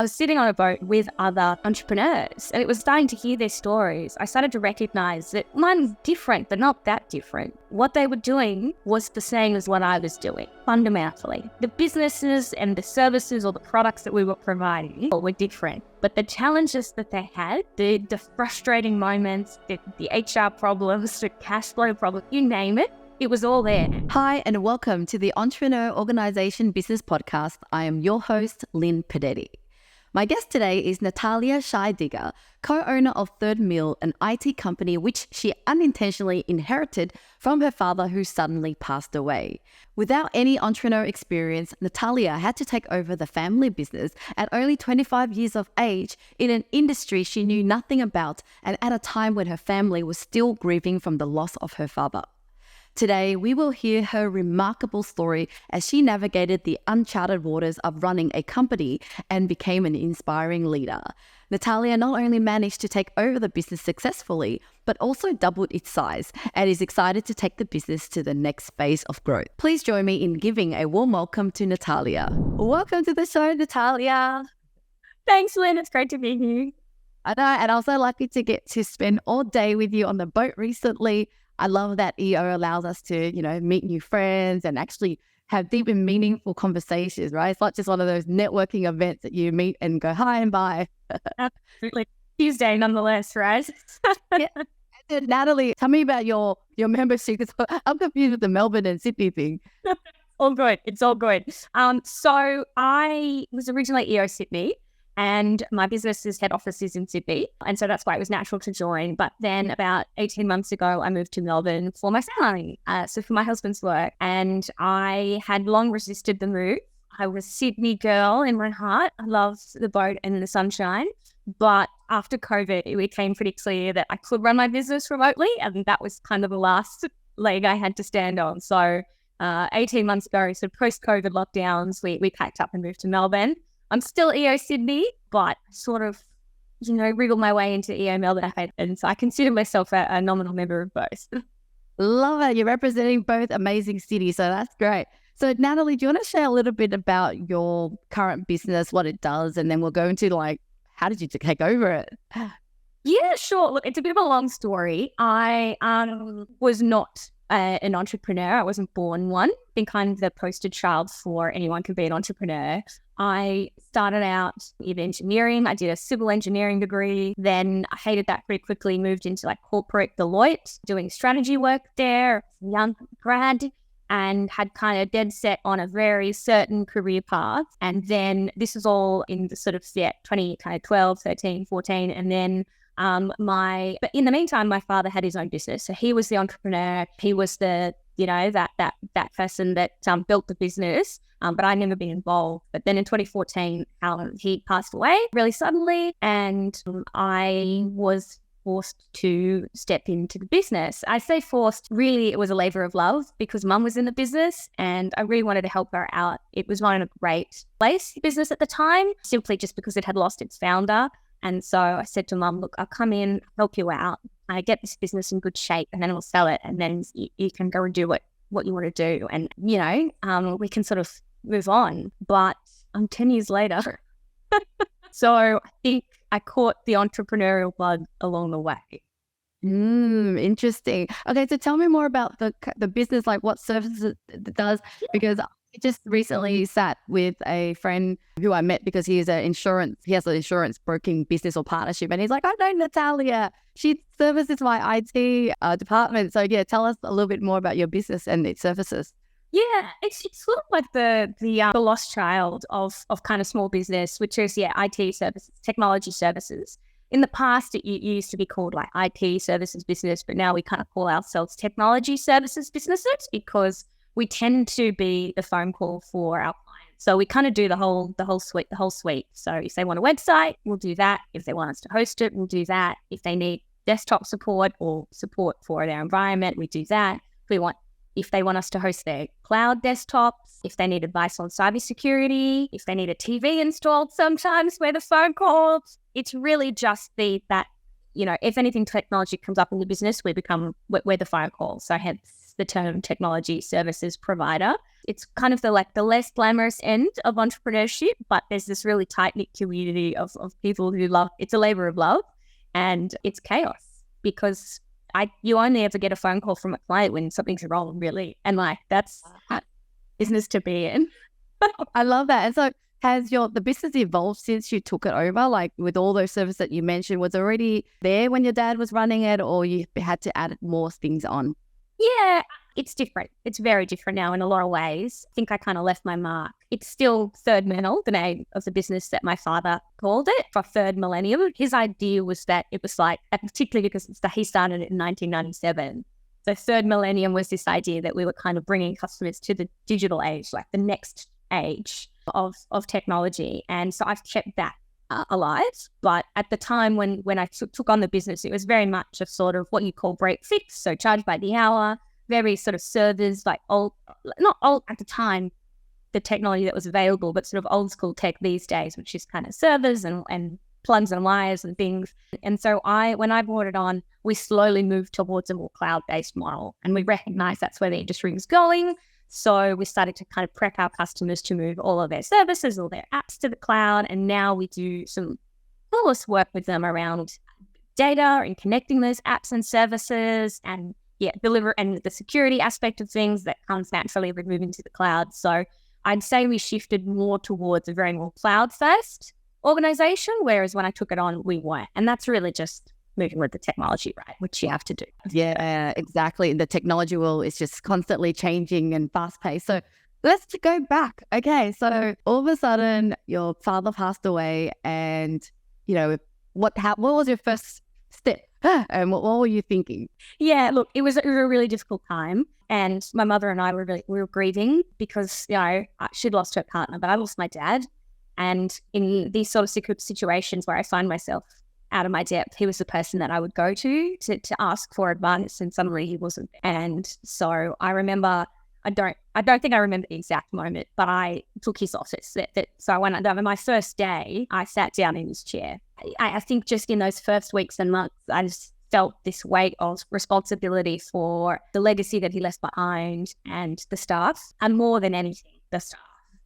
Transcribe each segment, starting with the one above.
I was sitting on a boat with other entrepreneurs and it was starting to hear their stories. I started to recognize that mine's different, but not that different. What they were doing was the same as what I was doing, fundamentally. The businesses and the services or the products that we were providing were different. But the challenges that they had, the frustrating moments, the HR problems, the cash flow problems, you name it, it was all there. Hi, and welcome to the Entrepreneur Organization Business Podcast. I am your host, Lynn Pedetti. My guest today is Natalia Scheidegger, co-owner of Third Mill, an IT company which she unintentionally inherited from her father who suddenly passed away. Without any entrepreneur experience, Natalia had to take over the family business at only 25 years of age in an industry she knew nothing about and at a time when her family was still grieving from the loss of her father. Today, we will hear her remarkable story as she navigated the uncharted waters of running a company and became an inspiring leader. Natalia not only managed to take over the business successfully, but also doubled its size and is excited to take the business to the next phase of growth. Please join me in giving a warm welcome to Natalia. Welcome to the show, Natalia. Thanks, Lynn. It's great to be here. I know, and I was so lucky to get to spend all day with you on the boat recently. I love that EO allows us to, meet new friends and actually have deep and meaningful conversations, right? It's not just one of those networking events that you meet and go hi and bye. Absolutely. Tuesday nonetheless, right? Yeah. And Natalie, tell me about your membership. I'm confused with the Melbourne and Sydney thing. All good. It's all good. So I was originally EO Sydney. And my business's head office is in Sydney. And so that's why it was natural to join. But then about 18 months ago, I moved to Melbourne for my family, so for my husband's work. And I had long resisted the move. I was a Sydney girl in my heart. I loved the boat and the sunshine. But after COVID, it became pretty clear that I could run my business remotely. And that was kind of the last leg I had to stand on. So 18 months ago, so post-COVID lockdowns, we packed up and moved to Melbourne. I'm still EO Sydney, but sort of, wriggled my way into EO Melbourne. And so I consider myself a nominal member of both. Love it. You're representing both amazing cities. So that's great. So Natalie, do you want to share a little bit about your current business, what it does? And then we'll go into how did you take over it? Yeah, sure. Look, it's a bit of a long story. I was not an entrepreneur. I wasn't born one. Been kind of the poster child for anyone can be an entrepreneur. I started out in engineering. I did a civil engineering degree. Then I hated that pretty quickly, moved into corporate Deloitte, doing strategy work there, young grad, and had kind of dead set on a very certain career path. And then this was all in the sort of 2012, 13, 14. And then but in the meantime, my father had his own business. So he was the entrepreneur. He was the, that person that built the business. But I'd never been involved. But then in 2014, he passed away really suddenly. And I was forced to step into the business. I say forced, really it was a labor of love because mum was in the business and I really wanted to help her out. It was not in a great place, business at the time, simply just because it had lost its founder. And so I said to mum, look, I'll come in, help you out. I get this business in good shape and then we'll sell it. And then you can go and do what you want to do. And, we can sort of move on. But 10 years later. So I think I caught the entrepreneurial bug along the way. Interesting. Okay, so tell me more about the business, what services it does, because I just recently sat with a friend who I met because he has an insurance broking business or partnership, and he's like, I know Natalia. She services my IT department. So yeah, tell us a little bit more about your business and its services. Yeah, it's sort of like the lost child of kind of small business, which is IT services, technology services. In the past, it used to be called IT services business, but now we kind of call ourselves technology services businesses because we tend to be the phone call for our clients. So we kind of do the whole suite. So if they want a website, we'll do that. If they want us to host it, we'll do that. If they need desktop support or support for their environment, we do that. If they want us to host their cloud desktops, if they need advice on cybersecurity, if they need a TV installed sometimes where the phone calls, it's really just if anything technology comes up in the business, we're the phone call. So hence the term technology services provider. It's kind of the less glamorous end of entrepreneurship, but there's this really tight-knit community of people who love, it's a labor of love, and it's chaos because you only ever get a phone call from a client when something's wrong, really. And like, that's business to be in. I love that. And so has the business evolved since you took it over? Like with all those services that you mentioned, was it already there when your dad was running it, or you had to add more things on? Yeah, it's different. It's very different now in a lot of ways. I think I kind of left my mark. It's still Third Mill, the name of the business that my father called it, for third millennium. His idea was that it was like, particularly because he started it in 1997. So third millennium was this idea that we were kind of bringing customers to the digital age, like the next age of technology. And so I've kept that alive. But at the time when I took on the business, it was very much a sort of what you call break fix, so charge by the hour, very sort of servers, like not old at the time, the technology that was available, but sort of old school tech these days, which is kind of servers and plugs and wires and things. And so when I brought it on, we slowly moved towards a more cloud-based model, and we recognized that's where the industry was going. So we started to kind of prep our customers to move all of their services, all their apps to the cloud. And now we do some coolest work with them around data and connecting those apps and services and deliver, and the security aspect of things that comes naturally with moving to the cloud. So I'd say we shifted more towards a very more cloud-first organization, whereas when I took it on, we weren't. And that's really just moving with the technology, right, which you have to do. Yeah, exactly. The technology world is just constantly changing and fast-paced. So let's go back. Okay, so all of a sudden your father passed away, and what was your first step? And what were you thinking? Yeah, look, it was a really difficult time, and my mother and I we were grieving because she'd lost her partner, but I lost my dad. And in these sort of situations where I find myself out of my depth, he was the person that I would go to ask for advice, and suddenly he wasn't. And so I remember, I don't think I remember the exact moment, but I took his office. So I went on my first day, I sat down in his chair. I think just in those first weeks and months, I just felt this weight of responsibility for the legacy that he left behind and the staff, and more than anything, the staff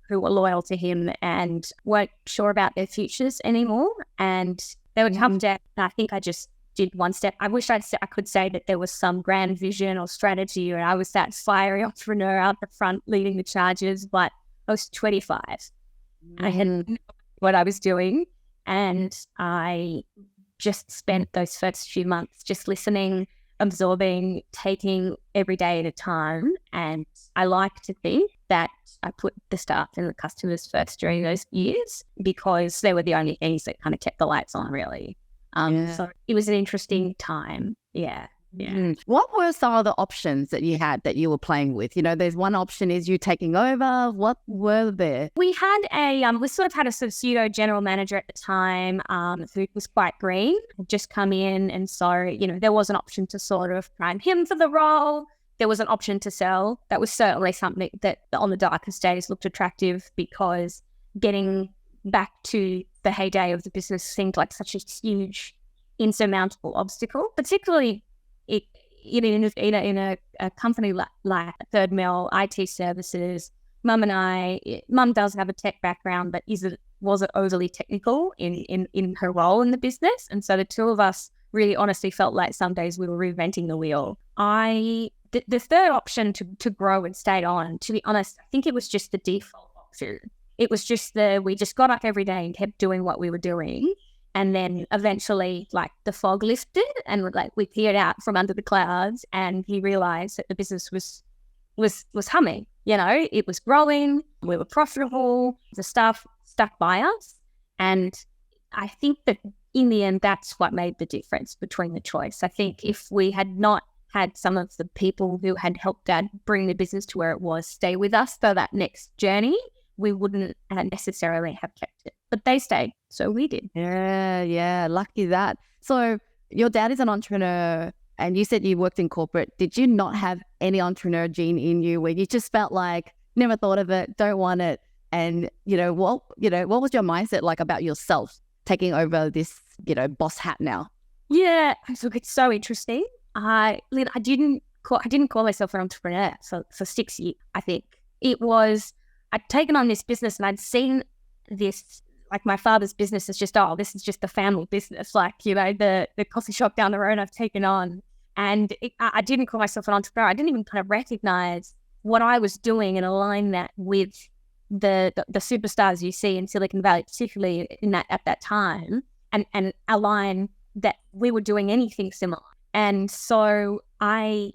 who were loyal to him and weren't sure about their futures anymore. And they would come down, and I think I just did one step. I wish I could say that there was some grand vision or strategy, or I was that fiery entrepreneur out the front leading the charges, but I was 25. I hadn't known what I was doing, and I just spent those first few months just listening, absorbing, taking every day at a time. And I like to think that I put the staff and the customers first during those years because they were the only things that kind of kept the lights on, really. So it was an interesting time. Yeah. What were some of the options that you had that you were playing with? There's one option is you taking over. What were there? We had we sort of had a sort of pseudo general manager at the time who was quite green, had just come in. And so, there was an option to sort of prime him for the role. There was an option to sell. That was certainly something that on the darkest days looked attractive, because getting back to the heyday of the business seemed like such a huge, insurmountable obstacle, particularly in a company like Third Mill, IT services. Mum does have a tech background, but wasn't overly technical in her role in the business. And so the two of us really honestly felt like some days we were reinventing the wheel. The third option to grow and stay on, to be honest, I think it was just the default option. It was just we just got up every day and kept doing what we were doing. And then eventually, like, the fog lifted and we peered out from under the clouds, and he realized that the business was humming. It was growing. We were profitable. The staff stuck by us. And I think that in the end, that's what made the difference between the choice. I think if we had not had some of the people who had helped Dad bring the business to where it was stay with us for that next journey, we wouldn't necessarily have kept it. But they stayed, so we did. Yeah, lucky that. So your dad is an entrepreneur, and you said you worked in corporate. Did you not have any entrepreneur gene in you, where you just felt like, never thought of it, don't want it? And what was your mindset like about yourself taking over this boss hat now? Yeah, look, it's so interesting. I didn't I didn't call myself an entrepreneur for 6 years, I think. It was, I'd taken on this business and I'd seen this, like my father's business is just, this is just a family business. Like, the coffee shop down the road I've taken on. And I didn't call myself an entrepreneur. I didn't even kind of recognize what I was doing and align that with the superstars you see in Silicon Valley, particularly at that time, and align that we were doing anything similar. And so I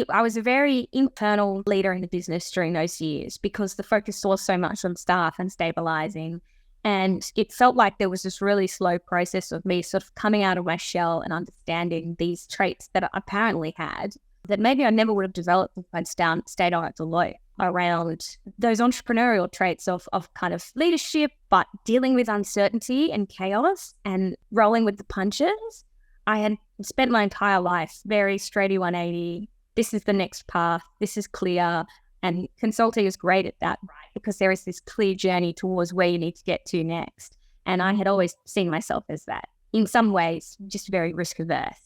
was a very internal leader in the business during those years because the focus was so much on staff and stabilizing. And it felt like there was this really slow process of me sort of coming out of my shell and understanding these traits that I apparently had that maybe I never would have developed if I'd stayed on at Deloitte, around those entrepreneurial traits of kind of leadership, but dealing with uncertainty and chaos and rolling with the punches. I had spent my entire life very straighty 180. This is the next path. This is clear. And consulting is great at that, right? Because there is this clear journey towards where you need to get to next. And I had always seen myself as that. In some ways, just very risk averse.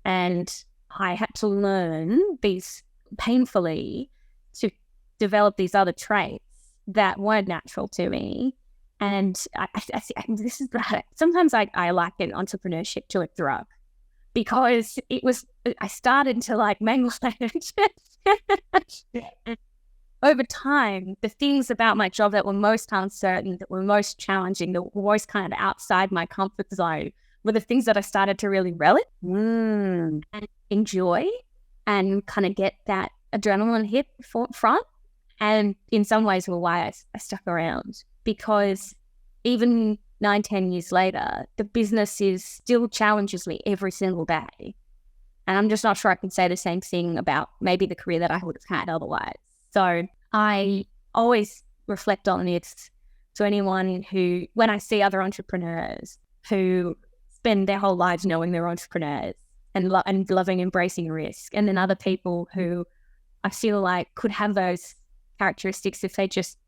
And I had to learn these painfully to develop these other traits that weren't natural to me. And this is sometimes I liken entrepreneurship to a drug, because I started to like mangle it. Over time, the things about my job that were most uncertain, that were most challenging, that were most kind of outside my comfort zone, were the things that I started to really relish and enjoy and kind of get that adrenaline hit front. And in some ways were why I stuck around, because even 9-10 years later, the business still challenges me every single day. And I'm just not sure I could say the same thing about maybe the career that I would have had otherwise. So I always reflect on it to anyone who, when I see other entrepreneurs who spend their whole lives knowing they're entrepreneurs and loving embracing risk, and then other people who I feel like could have those characteristics if they just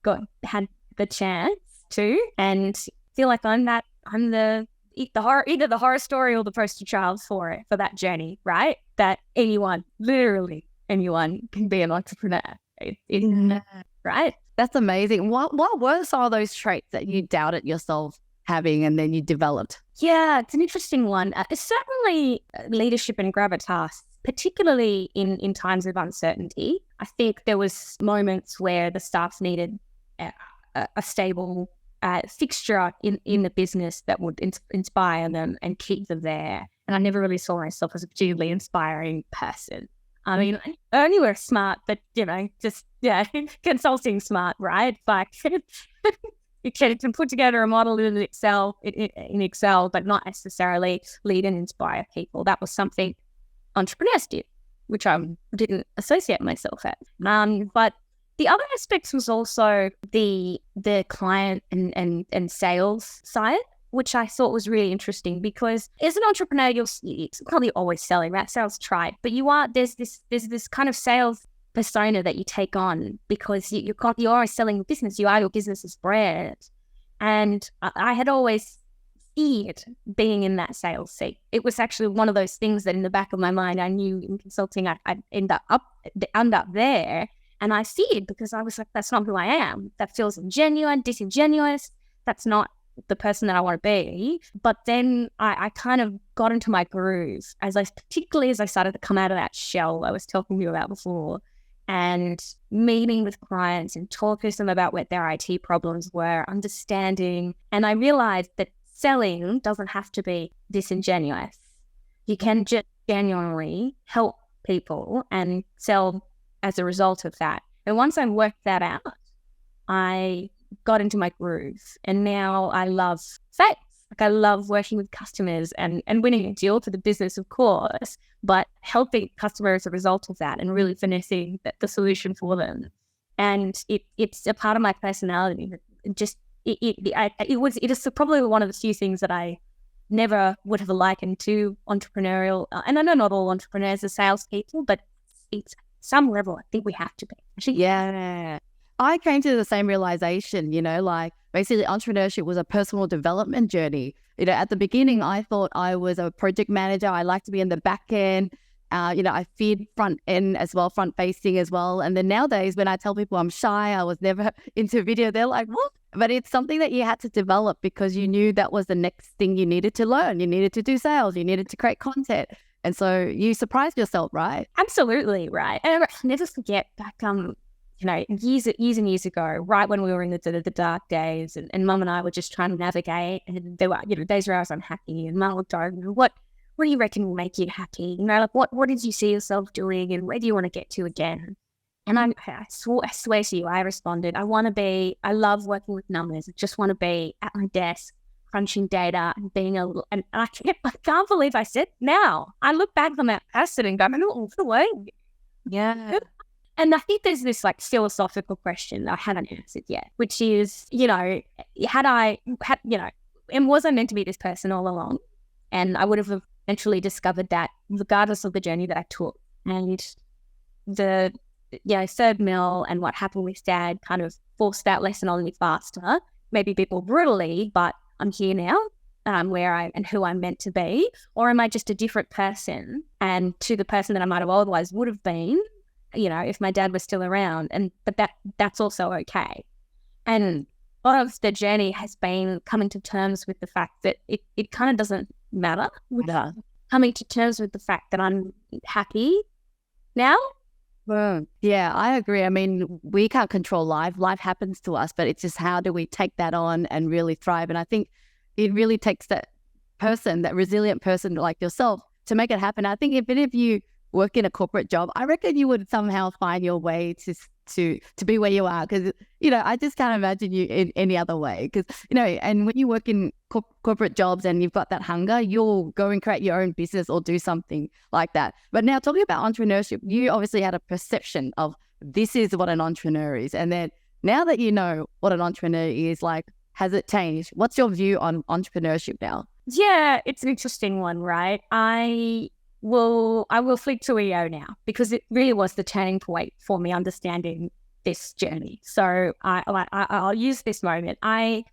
had the chance to, and feel like I'm either the horror story or the poster child for that journey, right? That literally anyone can be an entrepreneur. Right? That's amazing. What were some of those traits that you doubted yourself having and then you developed? Yeah, it's an interesting one. Certainly leadership and gravitas, particularly in times of uncertainty. I think there was moments where the staff needed a stable fixture in the business that would inspire them and keep them there. And I never really saw myself as a particularly inspiring person. I mean, I only were smart, but, consulting smart, right? Like, you can put together a model in Excel, but not necessarily lead and inspire people. That was something entrepreneurs did, which I didn't associate myself at. But the other aspects was also the client and sales side, which I thought was really interesting, because as an entrepreneur, you're probably always selling. That sounds trite, but there's this kind of sales persona that you take on, because you're always selling your business. You are your business's brand. And I had always feared being in that sales seat. It was actually one of those things that in the back of my mind, I knew in consulting I'd end up there. And I feared, because I was like, that's not who I am. That feels disingenuous. That's not the person that I want to be. But then I kind of got into my groove, particularly as I started to come out of that shell I was talking to you about before, and meeting with clients and talking to them about what their IT problems were, understanding. And I realized that selling doesn't have to be disingenuous. You can just genuinely help people and sell as a result of that. And once I worked that out, I got into my groove. And now I love sales. Like, I love working with customers and winning a deal for the business, of course, but helping customers as a result of that and really finessing the solution for them. And it's a part of my personality. It is probably one of the few things that I never would have likened to entrepreneurial. And I know not all entrepreneurs are salespeople, but it's some level I think we have to be. Yeah. I came to the same realization, like basically entrepreneurship was a personal development journey. At the beginning, I thought I was a project manager. I like to be in the back end. I feared front end as well, front facing as well. And then nowadays, when I tell people I'm shy, I was never into video, they're like, what? But it's something that you had to develop because you knew that was the next thing you needed to learn. You needed to do sales. You needed to create content. And so you surprised yourself, right? Absolutely, right. And I'll never forget back, years and years ago, right when we were in the dark days, and Mum and I were just trying to navigate, and there were, days where I was unhappy, and Mum looked over, what do you reckon will make you happy? Like what did you see yourself doing, and where do you want to get to again? And I swear to you, I responded, I love working with numbers. I just want to be at my desk, crunching data and and I can't believe I said now. I look back on that person and go, I'm not the way. Yeah. And I think there's this like philosophical question that I haven't answered yet, which is, and was I meant to be this person all along? And I would have eventually discovered that regardless of the journey that I took. And the third mill and what happened with Dad kind of forced that lesson on me faster, maybe a bit more brutally, but I'm here now, where I and who I'm meant to be. Or am I just a different person and to the person that I might have otherwise would have been, if my dad was still around? But that's also okay. And a lot of the journey has been coming to terms with the fact that it kind of doesn't matter. Coming to terms with the fact that I'm happy now. Yeah, I agree. I mean, we can't control life. Life happens to us, but it's just how do we take that on and really thrive? And I think it really takes that person, that resilient person like yourself to make it happen. I think even if you work in a corporate job, I reckon you would somehow find your way to be where you are. Because, I just can't imagine you in any other way. Because, and when you work in corporate jobs and you've got that hunger, you'll go and create your own business or do something like that. But now talking about entrepreneurship, you obviously had a perception of this is what an entrepreneur is. And then now that you know what an entrepreneur is, like, has it changed? What's your view on entrepreneurship now? Yeah, it's an interesting one, right? I will flip to EO now because it really was the turning point for me understanding this journey. So I'll use this moment. I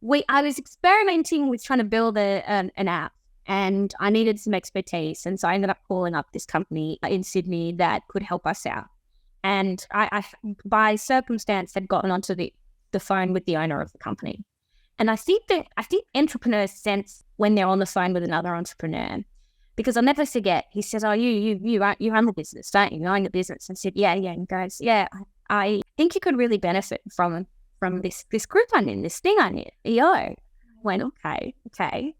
was experimenting with trying to build an app, and I needed some expertise, and so I ended up calling up this company in Sydney that could help us out. And I by circumstance had gotten onto the phone with the owner of the company, and I think entrepreneurs sense when they're on the phone with another entrepreneur. Because I'll never forget, he says, you run the business, don't you? You own the business. I said, yeah. And he goes, yeah, I think you could really benefit from this group I'm in, this thing I'm in, EO. I went, okay.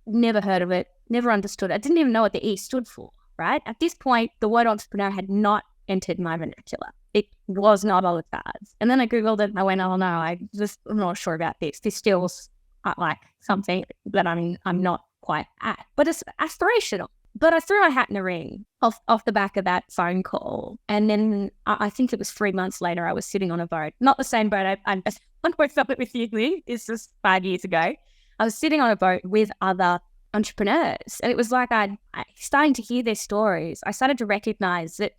Never heard of it, never understood it. I didn't even know what the E stood for, right? At this point, the word entrepreneur had not entered my vernacular. It was not on the cards. And then I Googled it and I went, oh no, I'm not sure about this. This feels like something that I'm not quite at, but it's aspirational. But I threw my hat in the ring off the back of that phone call. And then I think it was 3 months later, I was sitting on a boat, not the same boat I felt it with you, Lee. It's just 5 years ago. I was sitting on a boat with other entrepreneurs. And it was like I starting to hear their stories. I started to recognize that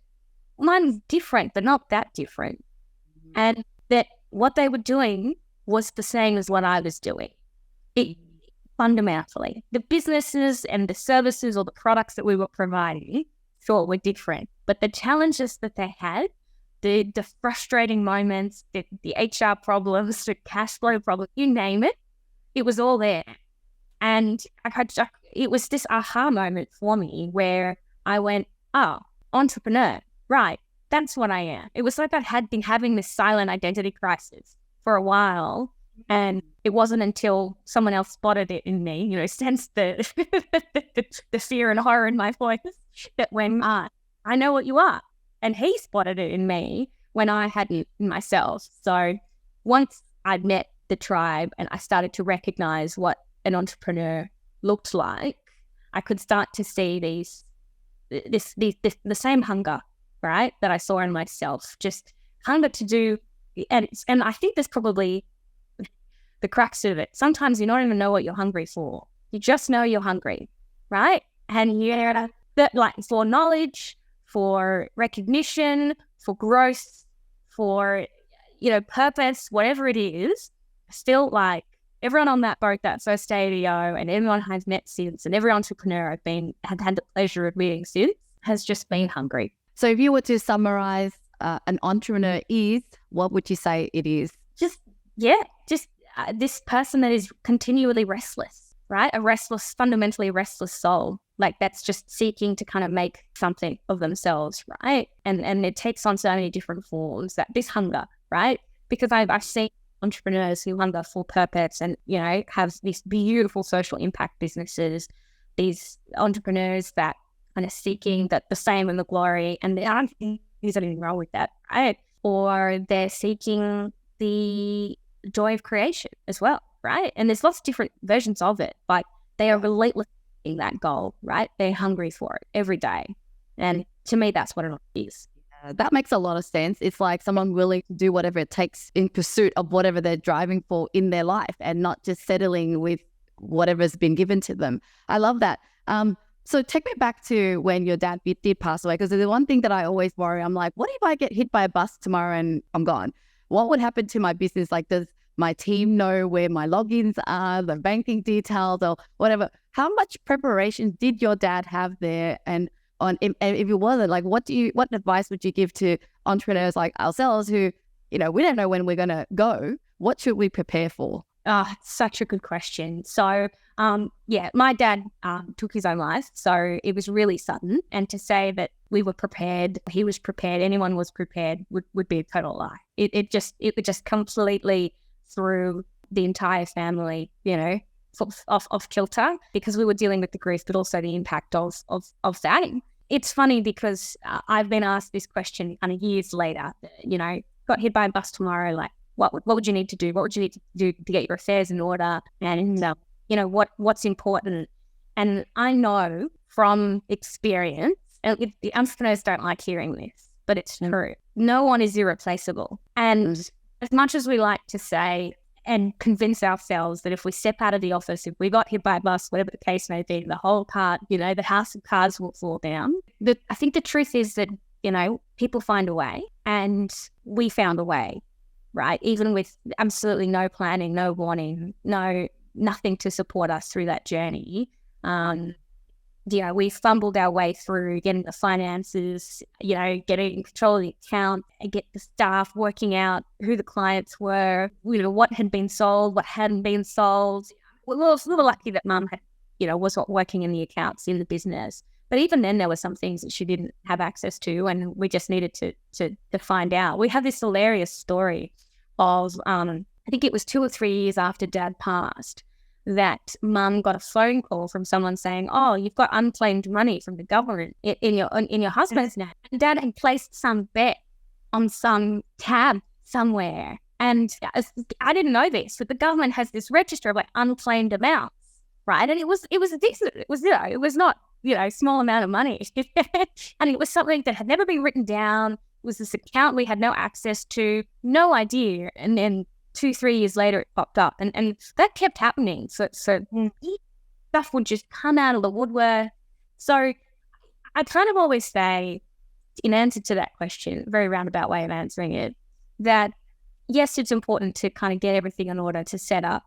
mine's different, but not that different. And that what they were doing was the same as what I was doing. Fundamentally, the businesses and the services or the products that we were providing, sure, were different. But the challenges that they had, the frustrating moments, the HR problems, the cash flow problems, you name it, it was all there. And it was this aha moment for me where I went, oh, entrepreneur, right, that's what I am. It was like I had been having this silent identity crisis for a while. And it wasn't until someone else spotted it in me, sensed the fear and horror in my voice, that when I know what you are. And he spotted it in me when I hadn't in myself. So once I met the tribe and I started to recognize what an entrepreneur looked like, I could start to see the same hunger, right, that I saw in myself, just hunger to do. And I think there's probably the crux of it. Sometimes you don't even know what you're hungry for. You just know you're hungry, right? And you're like for knowledge, for recognition, for growth, for purpose, whatever it is. Still, like everyone on that boat, that first day at EO, and everyone I've met since, and every entrepreneur I've had the pleasure of meeting since, has just been hungry. So if you were to summarize an entrepreneur is, what would you say it is? Just this person that is continually restless, right? Fundamentally restless soul. Like that's just seeking to kind of make something of themselves, right? And it takes on so many different forms, that this hunger, right? Because I've seen entrepreneurs who hunger for purpose and, have these beautiful social impact businesses, these entrepreneurs that kind of seeking that the fame and the glory, and there aren't there's anything wrong with that, right? Or they're seeking the joy of creation as well, right? And there's lots of different versions of it, but they are relentless in that goal, right? They're hungry for it every day. And to me, that's what it is. That makes a lot of sense. It's like someone willing to do whatever it takes in pursuit of whatever they're driving for in their life and not just settling with whatever's been given to them. I love that. So take me back to when your dad did pass away, because the one thing that I always worry, I'm like, what if I get hit by a bus tomorrow and I'm gone? What would happen to my business? Like, does my team know where my logins are, the banking details or whatever? How much preparation did your dad have there? And if it wasn't, like, what advice would you give to entrepreneurs like ourselves who, we don't know when we're going to go? What should we prepare for? It's such a good question. So, my dad took his own life, so it was really sudden. And to say that we were prepared, he was prepared, anyone was prepared would be a total lie. It just completely threw the entire family, off kilter, because we were dealing with the grief, but also the impact of that. It's funny because I've been asked this question kind of years later. Got hit by a bus tomorrow, like, what would you need to do? What would you need to do to get your affairs in order? And, what's important? And I know from experience, and the entrepreneurs don't like hearing this, but it's true. No one is irreplaceable. And as much as we like to say and convince ourselves that if we step out of the office, if we got hit by a bus, whatever the case may be, the whole cart, the house of cards will fall down. I think the truth is that, people find a way, and we found a way. Right, even with absolutely no planning, no warning, nothing to support us through that journey. We fumbled our way through getting the finances, getting control of the account, and get the staff, working out who the clients were, what had been sold, what hadn't been sold. We were a little lucky that Mum had, was not working in the accounts in the business. But even then, there were some things that she didn't have access to, and we just needed to find out. We have this hilarious story of, I think it was 2 or 3 years after Dad passed, that Mum got a phone call from someone saying, "Oh, you've got unclaimed money from the government in your husband's name." And Dad had placed some bet on some tab somewhere, and I didn't know this, but the government has this register of like unclaimed amounts, right? And it was decent. It was it was not small amount of money. And it was something that had never been written down. It was this account we had no access to, no idea. And then 2-3 years later, it popped up. And that kept happening. So stuff would just come out of the woodwork. So I kind of always say, in answer to that question, very roundabout way of answering it, that yes, it's important to kind of get everything in order to set up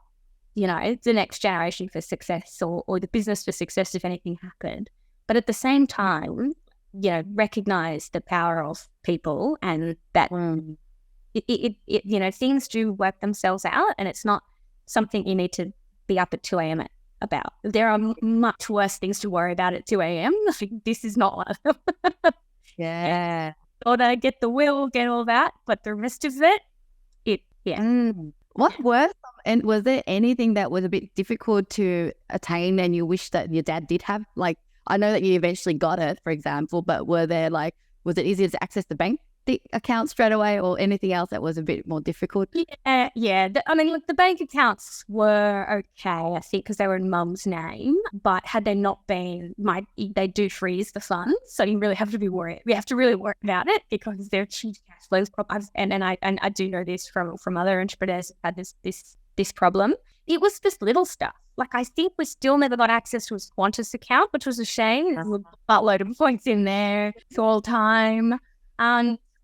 the next generation for success or the business for success if anything happened. But at the same time, recognize the power of people, and that things do work themselves out, and it's not something you need to be up at 2 a.m. about. There are much worse things to worry about at 2 a.m. This is not one of them. Yeah. Gotta get the will, get all that, but the rest of it, What were and was there anything that was a bit difficult to attain and you wish that your dad did have? Like, I know that you eventually got it, for example, but was it easier to access the account straight away, or anything else that was a bit more difficult? Yeah. The bank accounts were okay, I think, because they were in Mum's name. But had they not been, they do freeze the funds, so you really have to be worried. We have to really worry about it because they're huge cash flows problems. And I do know this from other entrepreneurs who had this problem. It was just little stuff. Like, I think we still never got access to his Qantas account, which was a shame. There's a buttload of points in there all the time.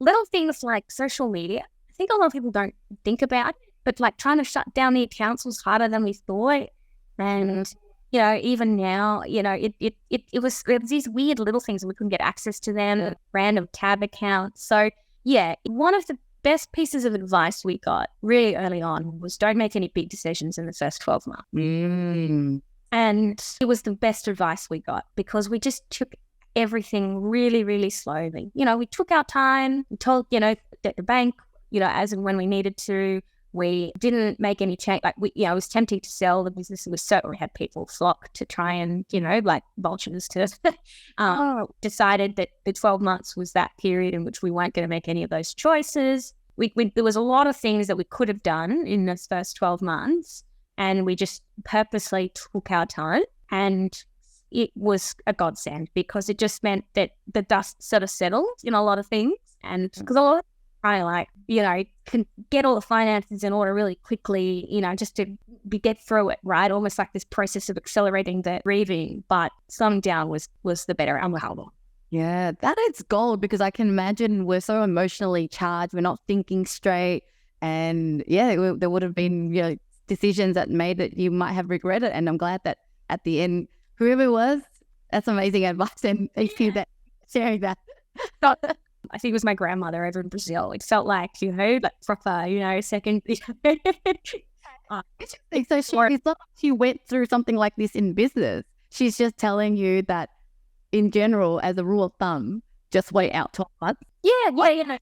Little things like social media. I think a lot of people don't think about it, but like trying to shut down the accounts was harder than we thought. And even now, it was these weird little things, and we couldn't get access to them, random tab accounts. So yeah, one of the best pieces of advice we got really early on was don't make any big decisions in the first 12 months. And it was the best advice we got because we just took everything really, really slowly. We took our time, we told, the bank, as and when we needed to. We didn't make any change. Like it was tempting to sell the business. It was we had people flock to try and, like vultures to decided that the 12 months was that period in which we weren't going to make any of those choices. There was a lot of things that we could have done in those first 12 months, and we just purposely took our time, and it was a godsend because it just meant that the dust sort of settled in a lot of things. And because a lot of trying can get all the finances in order really quickly, just to get through it, right? Almost like this process of accelerating the grieving, but slowing down was the better outcome. Yeah, that is gold because I can imagine we're so emotionally charged, we're not thinking straight, and there would have been decisions that made it you might have regretted. And I'm glad that at the end, whoever it was, that's amazing advice, and thank you for sharing that. I think it was my grandmother over in Brazil. It felt like, proper, second. So she went through something like this in business. She's just telling you that in general, as a rule of thumb, just wait out 12 months. Yeah. It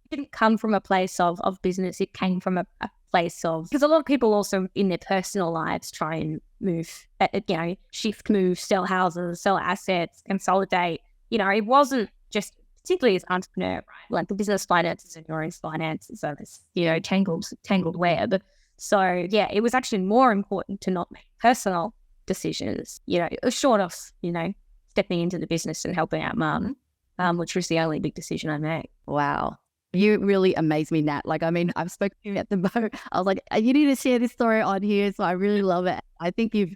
didn't come from a place of business. It came from a place of, because a lot of people also in their personal lives try and move, shift, move, sell houses, sell assets, consolidate. It wasn't just, particularly as an entrepreneur, right? Like the business finances and your own finances are this, tangled web. So yeah, it was actually more important to not make personal decisions, short of, stepping into the business and helping out mum, which was the only big decision I made. Wow. You really amaze me, Nat. I've spoken to you at the boat. I was like, you need to share this story on here. So I really love it. I think you've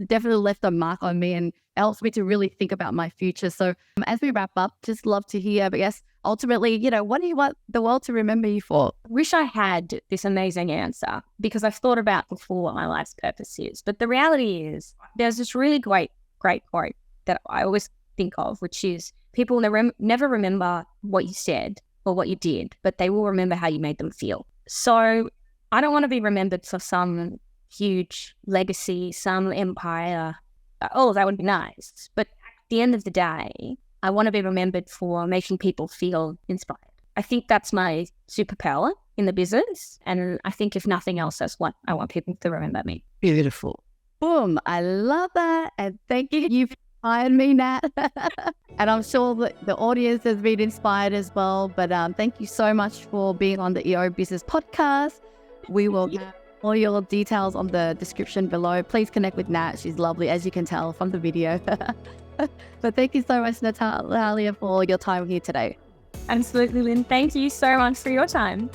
definitely left a mark on me and helps me to really think about my future. So as we wrap up, just love to hear, but yes, ultimately, what do you want the world to remember you for? Wish I had this amazing answer because I've thought about before what my life's purpose is. But the reality is there's this really great quote that I always think of, which is people never remember what you said or what you did, but they will remember how you made them feel. So I don't want to be remembered for some huge legacy, some empire. Oh, that would be nice. But at the end of the day, I want to be remembered for making people feel inspired. I think that's my superpower in the business. And I think if nothing else, that's what I want people to remember me. Beautiful. Boom. I love that. And thank you. You've inspired me, Nat. And I'm sure that the audience has been inspired as well. But thank you so much for being on the EO Business Podcast. We will have all your details on the description below. Please connect with Nat. She's lovely, as you can tell from the video. But thank you so much, Natalia, for your time here today. Absolutely, Lynn. Thank you so much for your time.